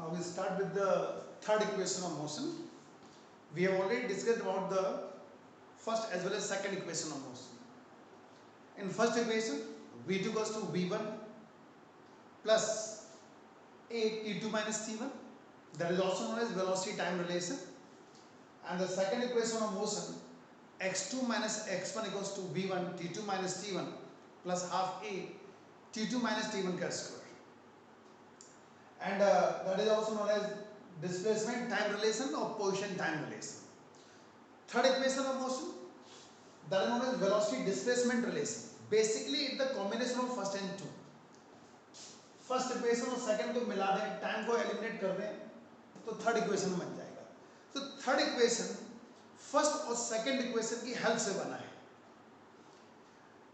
Now we start with the third equation of motion. We have already discussed about the first as well as second equation of motion. In first equation, v2 equals to v1 plus a t2 minus t1. That is also known as velocity time relation. And the second equation of motion, x2 minus x1 equals to v1 t2 minus t1 plus half a t2 minus t1 का square. And that is also known as displacement time relation or position time relation. Third equation of motion, that is known as velocity displacement relation. Basically it's the combination of first and two. First equation और second को मिला दें, time को eliminate कर दें तो third equation बन जाएगा. तो थर्ड इक्वेशन फर्स्ट और सेकंड इक्वेशन की हेल्प से बना है.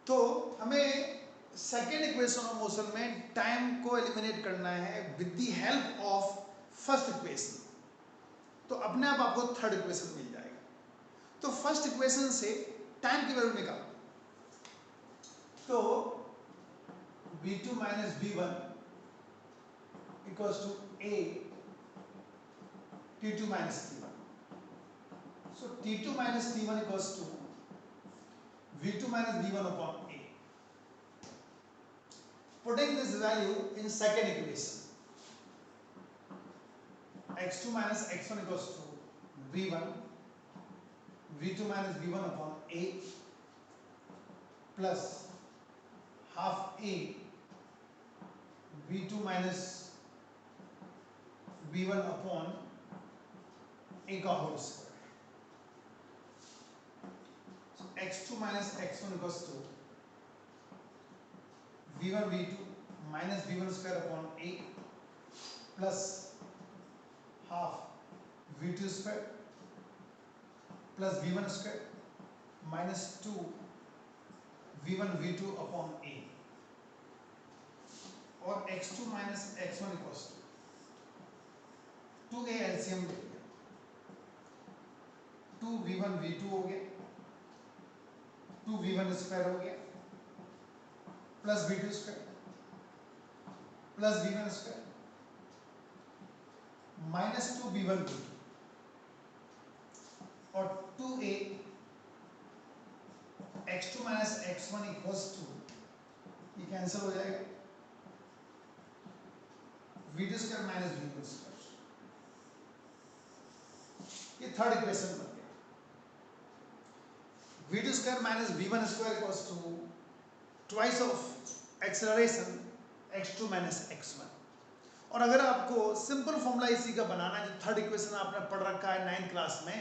तो हमें सेकंड इक्वेशन ऑफ मोशन में टाइम को एलिमिनेट करना है with the help of first equation. तो अपने आप आपको थर्ड इक्वेशन मिल जाएगा. तो फर्स्ट इक्वेशन से टाइम की वैल्यू निकालो. तो v2 minus v1 equals to a t2 minus t1. So t2 minus t1 equals to v2 minus v1 upon a. Putting this value in second equation, x2 minus x1 equals to v1 v2 minus v1 upon a plus half a v2 minus v1 upon a का whole square. So x2 minus x1 equals to v1 v2 minus v1 square upon a plus half v2 square plus v1 square minus 2 v1 v2 upon a. और x2 minus x1 equals to 2a LCM ले लिया, 2 v1 v2 हो गया, 2 v1 square हो गया plus v2 square plus v1 square minus 2 v1 v2 और 2a x2 minus x1 equals to, ये cancel हो जाएगा, v2 square minus v1 square. ये थर्ड इक्वेशन बन गया. v2 square minus v1 square equals to twice of acceleration x2 minus x1. और अगर आपको सिंपल फॉर्मूला इसी का बनाना है, जो थर्ड इक्वेशन आपने पढ़ रखा है 9th क्लास में,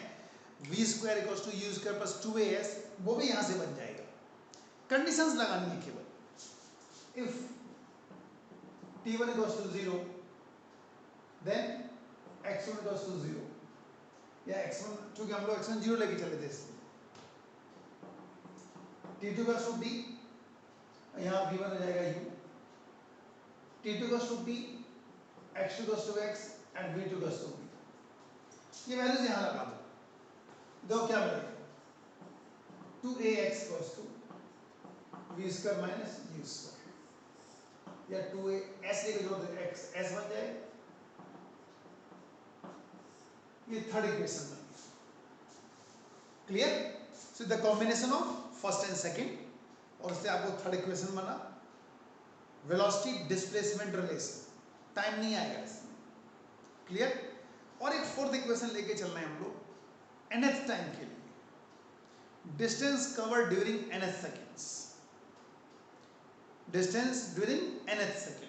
v square equals to u square plus 2as, वो भी यहाँ से बन जाएगा. कंडीशंस लगानी है केवल. If t1 equals to 0 then x1 equals to 0, या x1, चूंकि हम लोग x1 0 लेके चले थे, t2 equals to b, यहाँ v1 हो जाएगा u, t2 equals to b, x2 equals to x and v2 equals to b. ये वैल्यूज यहाँ लगा दो. दो क्या मिलेगा, 2ax equals to v square minus u square, या 2a s लेके जोड़ दो x s बन जाएगा. ये थर्ड इक्वेशन बन गई. Clear? So the combination of first and second, और इससे आपको थर्ड इक्वेशन बना, वेलोसिटी डिस्प्लेसमेंट रिलेशन. टाइम नहीं आएगा इसमें. क्लियर? और एक फोर्थ इक्वेशन लेके चल रहे हैं हम लोग nth टाइम के लिए, distance covered during nth seconds. Distance during nth seconds.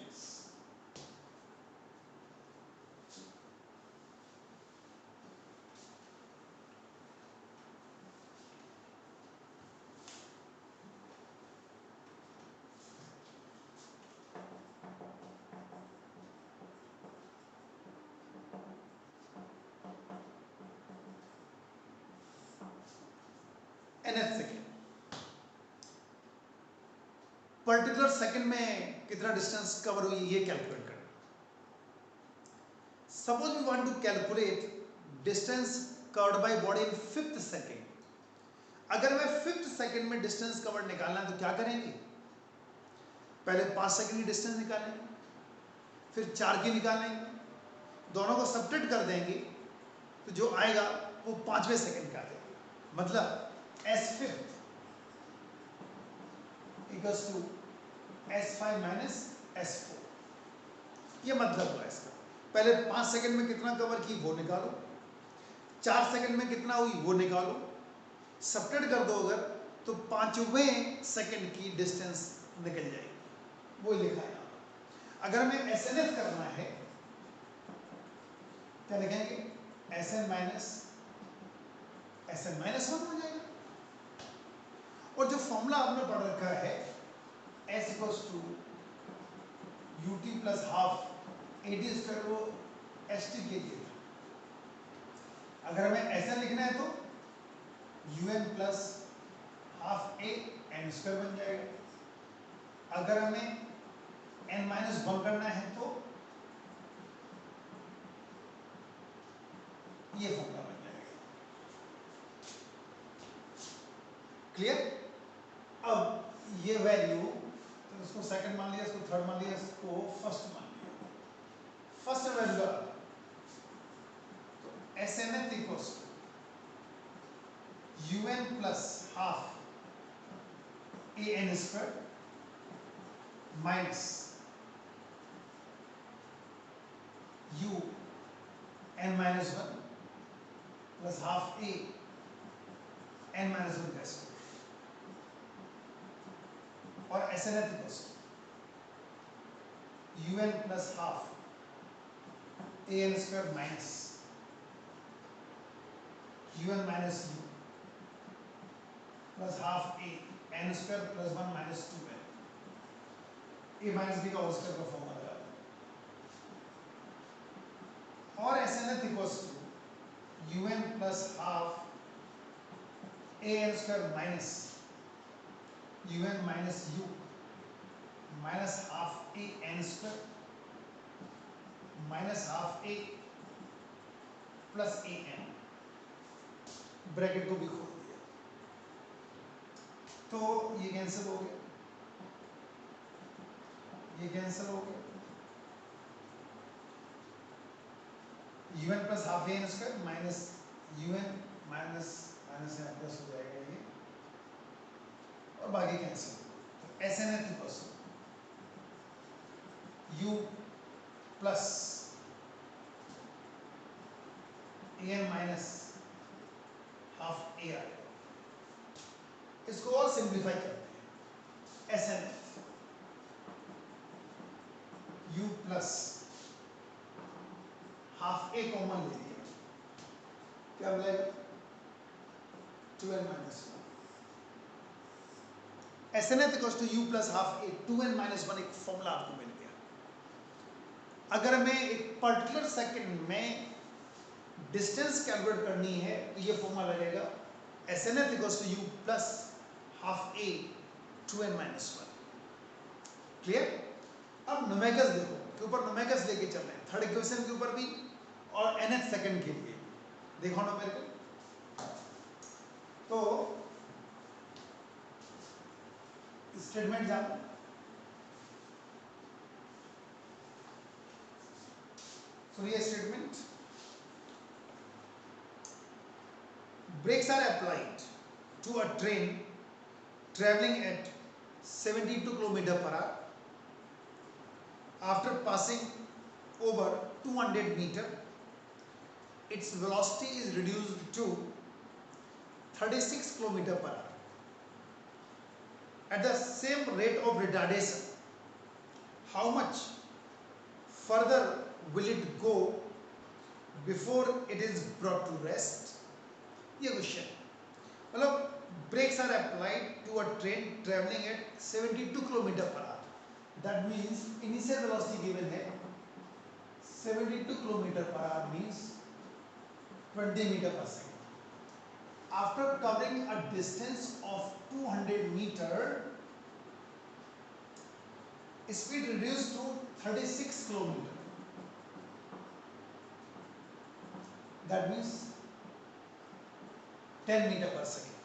nth second, particular second में कितना डिस्टेंस कवर हुई ये कैलकुलेट करें. Suppose we want to calculate distance covered by body in fifth second. अगर मैं फिफ्थ सेकेंड में डिस्टेंस कवर्ड निकालना है तो क्या करेंगे, पहले 5 सेकेंड की डिस्टेंस निकालेंगे, फिर 4 की निकालेंगे, दोनों को सब्ट्रैक्ट कर देंगे तो जो आएगा वो 5वें सेकंड का आ जाएगा। मतलब S5 equals to S5 minus S4। ये मतलब हुआ इसका। पहले 5 सेकंड में कितना कवर की वो निकालो, 4 सेकंड में कितना हुई वो निकालो, सब्ट्रैक्ट कर दो अगर तो 5वें सेकंड की डिस्टेंस निकल जाएगी। वो लिखा है। अगर हमें SNF करना है क्या लिखेंगे? SN माइनस SN-1 हो जाएगा। और जो फॉर्मूला आपने पढ़ रखा है S equals to UT plus half AT square, वो ST के लिए था। अगर हमें SN लिखना है तो UN plus half A N square बन जाएगा। अगर हमें N-1 करना है तो ये फॉर्मूला बन जाएगा। क्लियर? अब ये वैल्यू तो इसको सेकंड मान लिया, इसको थर्ड मान लिया, इसको फर्स्ट मान लिया। फर्स्ट वैल्यू तो SNF equals to UN plus half AN square minus U N-1 plus half A N-1 का स्क्वायर। और SNF equals to UN plus half AN square minus UN minus U plus half A N square plus 1 minus 2N। A minus B का whole square का formula लगा। और SNF equals to UN plus half AN square minus UN minus U minus half AN square minus half A plus AN। Bracket को भी खोल दिया तो ये कैंसिल हो गया, ये कैंसिल हो गया। UN plus half AN square minus UN minus minus यहाँ प्लस हो जाएगा ये, और बाकी कैंसिल। तो SNF equals U plus AN minus half A आएगा। इसको और सिंप्लीफाई करते हैं। SNF U plus half A common ले लिया, क्या मिलेगा? 2N minus 1। SNF equals to U plus half A 2N minus 1 एक फॉर्मूला आपको मिल गया। अगर हमें एक पर्टिकुलर सेकंड में डिस्टेंस कैलकुलेट करनी है तो ये फॉर्मूला लगेगा SNF equals to U plus half A 2N minus 1। Clear? अब न्यूमेरिकल्स देखो, के ऊपर न्यूमेरिकल्स लेके चल रहे हैं, थर्ड इक्वेशन के ऊपर भी और nth सेकंड के लिए। देखो न्यूमेरिकल तो स्टेटमेंट जानो। So ये statement, brakes are applied to a train traveling at 72 km/h after passing over 200 meter. Its velocity is reduced to 36 km/h. At the same rate of retardation, how much further will it go before it is brought to rest? ये question, मतलब brakes are applied to a train traveling at 72 km/h. That means initial velocity given है 72 km/h means 20 meter per second. After covering a distance of 200 meter, speed reduced to 36 km. That means 10 meter per second.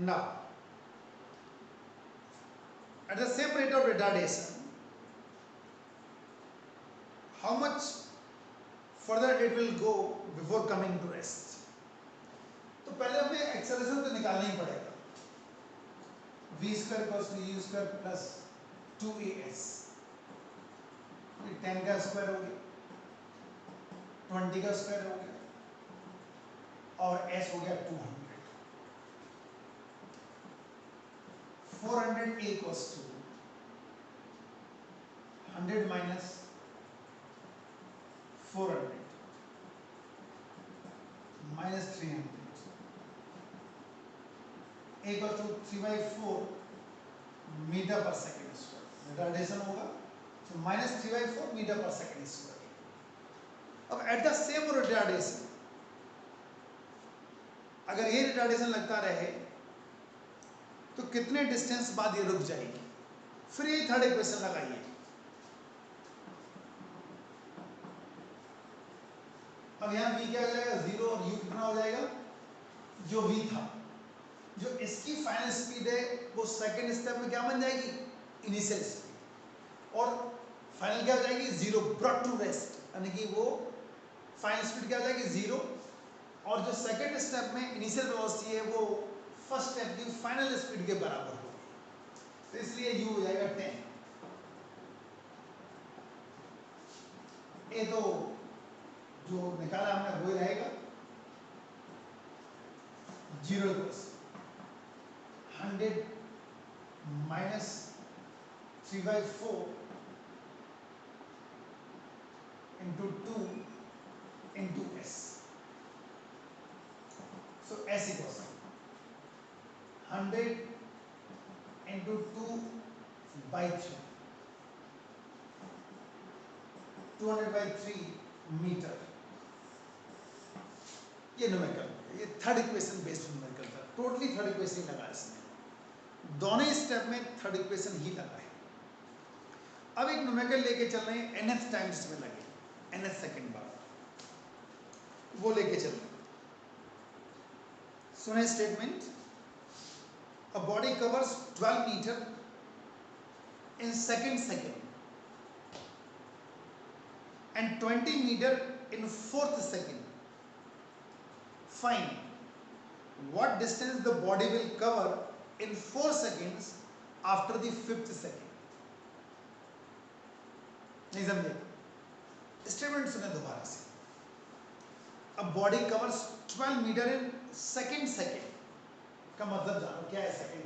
Now, at the same rate of retardation, how much further it will go before coming to rest. तो पहले हमें acceleration तो निकालना ही पड़ेगा. v square equals to u square plus 2as. ये 10 का square हो गया, 20 का स्क्वायर हो गया और s हो गया 200. 400 a equals to 100 minus 400 minus 300 a equals to 3/4 metre पर सेकेंड स्क्वायर. रिटार्डेशन होगा तो minus 3/4 मीटर पर सेकेंड स्क्वायर. अब एट द सेम रिटार्डेशन अगर ये रिटार्डेशन लगता रहे तो कितने डिस्टेंस बाद ये रुक जाएगी. फिर ये थर्ड इक्वेशन लगाइए. अब यहाँ v क्या हो जाएगा 0 और u कितना हो जाएगा. जो v था, जो इसकी फाइनल स्पीड है वो सेकंड स्टेप में क्या बन जाएगी इनिशियल स्पीड, और फाइनल क्या हो जाएगी 0 ब्रॉट टू रेस्ट, यानी कि वो फाइनल स्पीड क्या हो जाएगी 0, और जो सेकंड स्टेप में इनिशियल वेलोसिटी है वो फर्स्ट स्टेप की फाइनल स्पीड के बराबर होगी. तो इसलिए u हो जाएगा 10. ये तो जो निकाला हमने वही रहेगा. 0 100 minus 3/4 into 2 into s. So s equals 100 into 2/3, 200/3 metre. ये न्यूमेरिकल, ये थर्ड इक्वेशन बेस्ड न्यूमेरिकल था. टोटली थर्ड इक्वेशन लगा इसमें, दोनों ही स्टेप में थर्ड इक्वेशन ही लगा है. अब एक न्यूमेरिकल लेके चल रहे हैं nth टाइम्स में लगे, nth सेकंड बाद वो लेके चल रहे हैं. सुने statement. A body covers 12 metre in second and 20 meter in fourth second. Find what distance the body will cover in 4 seconds after the 5th second. नहीं समझे? स्टेटमेंट सुने दोबारा से. अब body covers 12 metre in second का मतलब जानो क्या है second.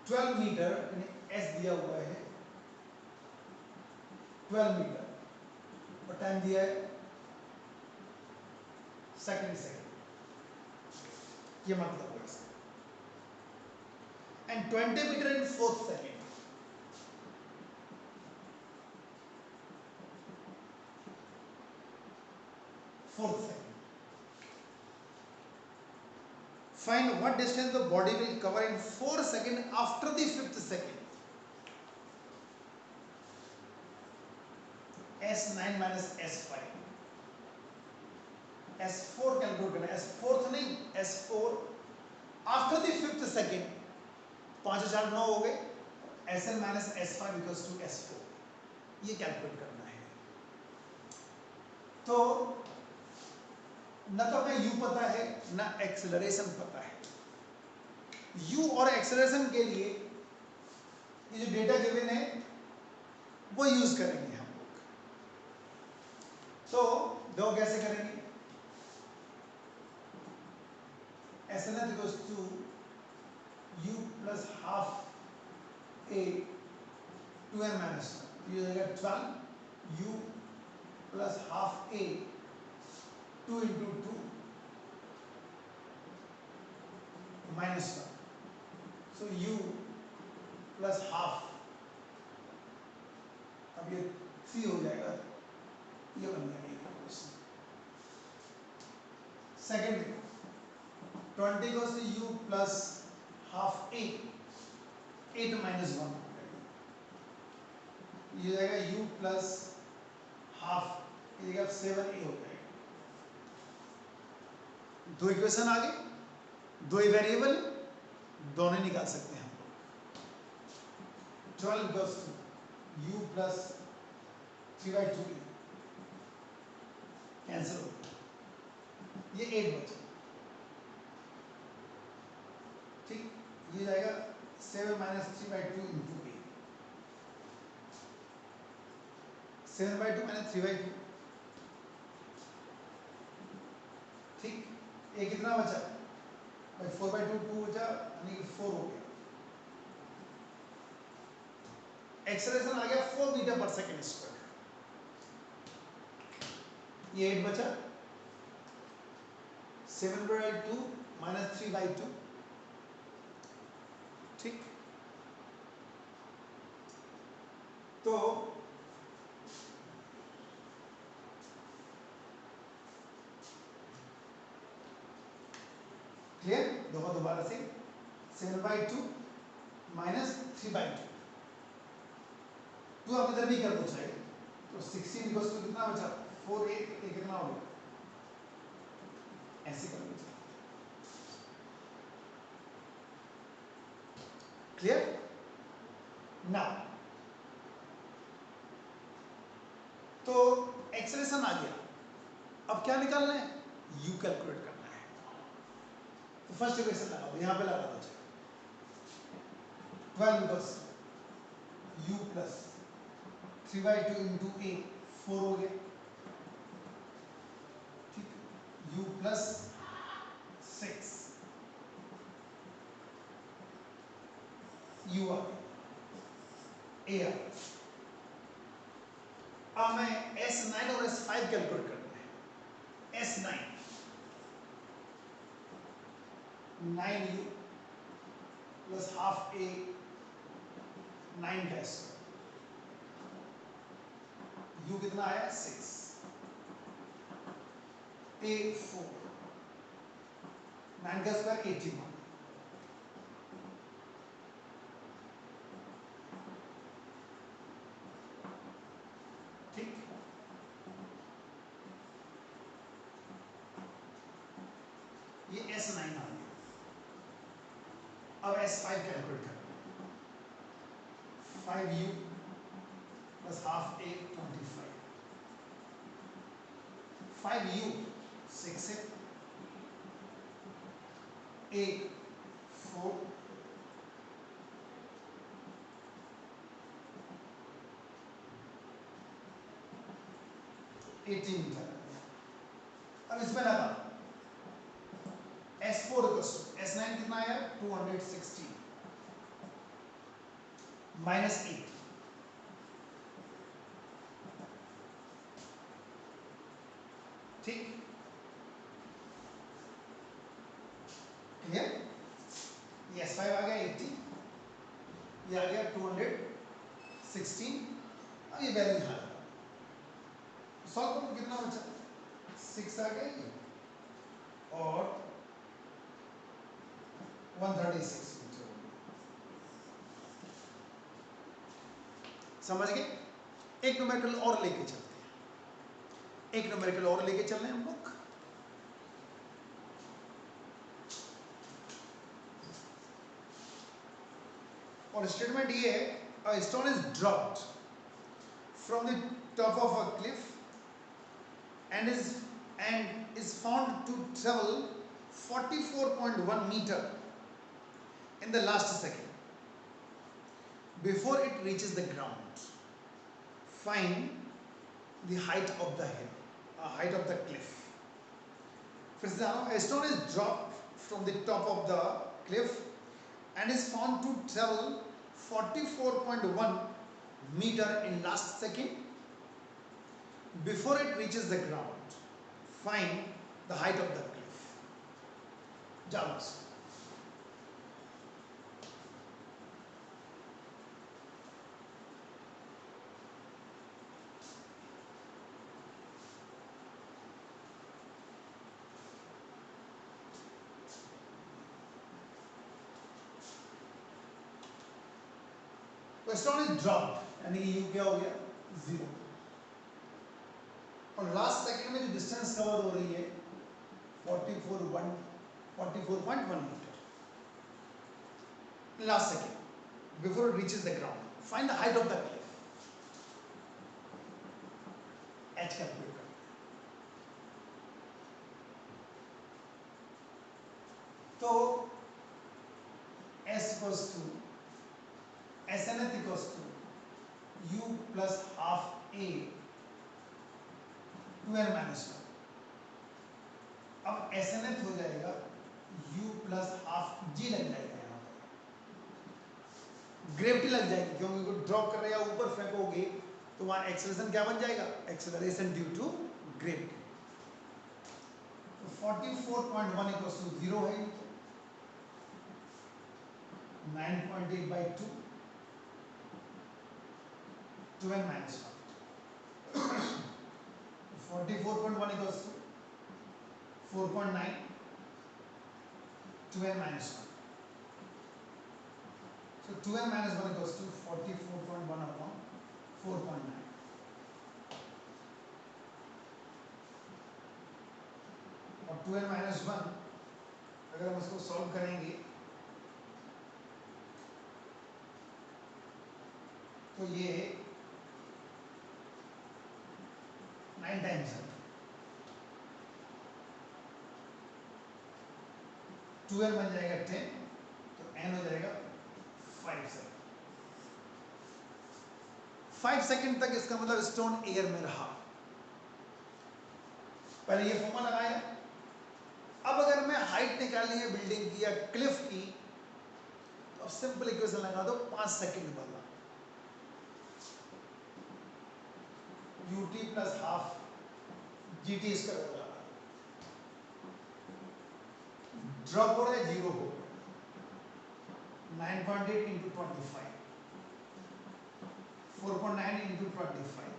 12 मीटर s दिया हुआ है 12 मीटर और टाइम दिया है सेकंड. ये मतलब हुआ इसका. And 20 metre in fourth second. Find what distance the body will cover in 4 seconds after the 5th second. S9 minus S5. S4 calculate करना है. S4 नहीं, S4 after the 5th second. 5 और 4 9 हो गए. Sn minus S5 equals to S4. ये calculate करना है. तो न तो हमें u पता है न एक्सेलरेशन पता है. u और एक्सेलरेशन के लिए ये जो डेटा गिवन है वो यूज करेंगे हम लोग. तो दो कैसे करेंगे. Sn equals to u plus half a 2n minus 1. ये हो जाएगा 12 u plus half a 2 into 2 minus 1. So u plus half. अब ये 3 हो जाएगा. ये बन जाएगा equation. Second 20 goes to u plus half a 8 minus 1. ये हो जाएगा u plus half, ये जगह 7a हो जाएगा. दो इक्वेशन आ गए, दो ही वेरिएबल, दोनों ही निकाल सकते हैं हम। 12 equals to u plus 3/2 cancel हो गया, ये 8 बचा। ठीक, ये जाएगा 7 माइनस 3/2 इंटू 8, 7/2 माइनस 3/2। ठीक, ये कितना बचा भाई? 4/2 2 बचा, यानी 4 हो गया। एक्सेलरेशन आ गया 4 मीटर पर सेकेंड स्क्वायर। ये 8 बचा, 7/2 माइनस 3/2। ठीक, तो क्लियर? देखो दोबारा से 7/2 माइनस 3/2, 2 आप इधर भी कर दो चाहे तो 16 इक्वल्स टू कितना बचा? 4 8 कितना हो गया? ऐसे कर लो। क्लियर? नाउ तो एक्सेलरेशन आ गया, अब क्या निकालना है? u कैलकुलेट करना है। तो फर्स्ट इक्वेशन लगाओ, यहां पे लगा दो। 12 equals u plus 3/2 into a, 4 हो गया। ठीक, u प्लस 6 u आ गया, a आ गया। अब मैं S9 और S5 कैलकुलेट करना है। S9 9u plus half a, 9 का स्क्वायर, u कितना आया? 6, a 4, 9 का स्क्वायर 81। ठीक, ये S9 आ गया। अब S5 कैलकुलेट करना, 5u plus half a 25, 5u 6 है, a 4, एटीन मीटर। अब इसमें लगा S4 S9 कितना आया? 216 माइनस 8, ठीक, क्लियर? ये S5 आ गया 80, ये आ गया 216। अब ये वैल्यू यहाँ लगा, सॉल्व करो कितना बचा? 6 आ गया ये और 136 मीटर। समझ गए? एक न्यूमेरिकल और लेके चलते हैं, एक न्यूमेरिकल और लेके चल रहे हैं हम लोग। और स्टेटमेंट ये है, a stone is dropped from the top of a cliff and is found to travel 44.1 meter in the last second before it reaches the ground. Find the height of the hill, height of the cliff. For example, a stone is dropped from the top of the cliff and is found to travel 44.1 meter in last second before it reaches the ground. Find the height of the cliff. जाओ stone is dropped, यानी कि you क्या हो गया? 0। और last second में जो distance cover हो रही है 44.1 metre. last second before it reaches the ground. Find the height of the cliff. H calculate कर. तो S equals to SNF equals to U plus half A 2n minus 1. अब SNF हो जाएगा U plus half G लग जाएगा यहाँ पर. Gravity लग जाएगी क्योंकि ड्रॉप कर रहे हैं ऊपर फेंकोगे तो वहां एक्सेलरेशन क्या बन जाएगा? Acceleration due to gravity. तो 44.1 इक्वल्स टू 0 है. 9.8 by 2 2n minus 1. 44.1 equals to 4.9 2n minus 1. So 2n minus 1 equals to 44.1 upon 4.9. और 2n minus 1 अगर हम इसको सॉल्व करेंगे तो ये 9 टाइम्स है. 2n बन जाएगा 10 तो n हो जाएगा 5 सेकंड. 5 सेकंड तक इसका मतलब स्टोन एयर में रहा. पहले ये फॉर्मूला लगाया. अब अगर मैं हाइट निकालनी है बिल्डिंग की या क्लिफ की तो अब सिंपल इक्वेशन लगा दो 5 सेकंड वाला. ut plus half gt square वाला. ड्रॉप हो रहा है 0 हो. 9.8 into 25 4.9 into 25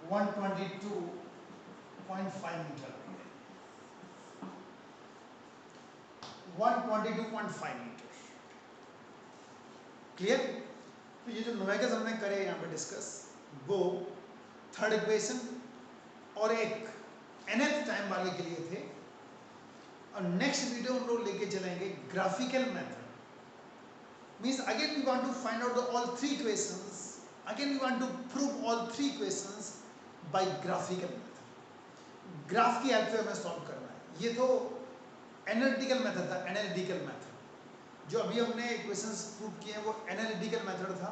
122.5 metre. 122.5 metre. Clear? तो ये जो न्यूमेरिकल्स हमने करे यहाँ पे डिस्कस वो थर्ड इक्वेशन और एक nth टाइम वाले के लिए थे. और नेक्स्ट वीडियो हम लोग लेके चलेंगे graphical method. Means again we want to find out all three equations. Again we want to prove all three equations by graphical method. Graph की हेल्प से हमें सॉल्व करना है. ये तो एनालिटिकल मेथड था. एनालिटिकल मेथड जो अभी हमने इक्वेशंस प्रूव किए हैं वो एनालिटिकल मेथड था.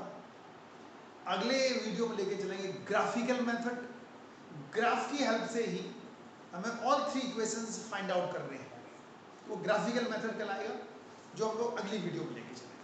अगले वीडियो में लेके चलेंगे ग्राफिकल मेथड. ग्राफ की हेल्प से ही हमें all three equations find out कर रहे हैं. वो ग्राफिकल मेथड कहलाएगा जो हम लोग अगली वीडियो में लेके चलेंगे.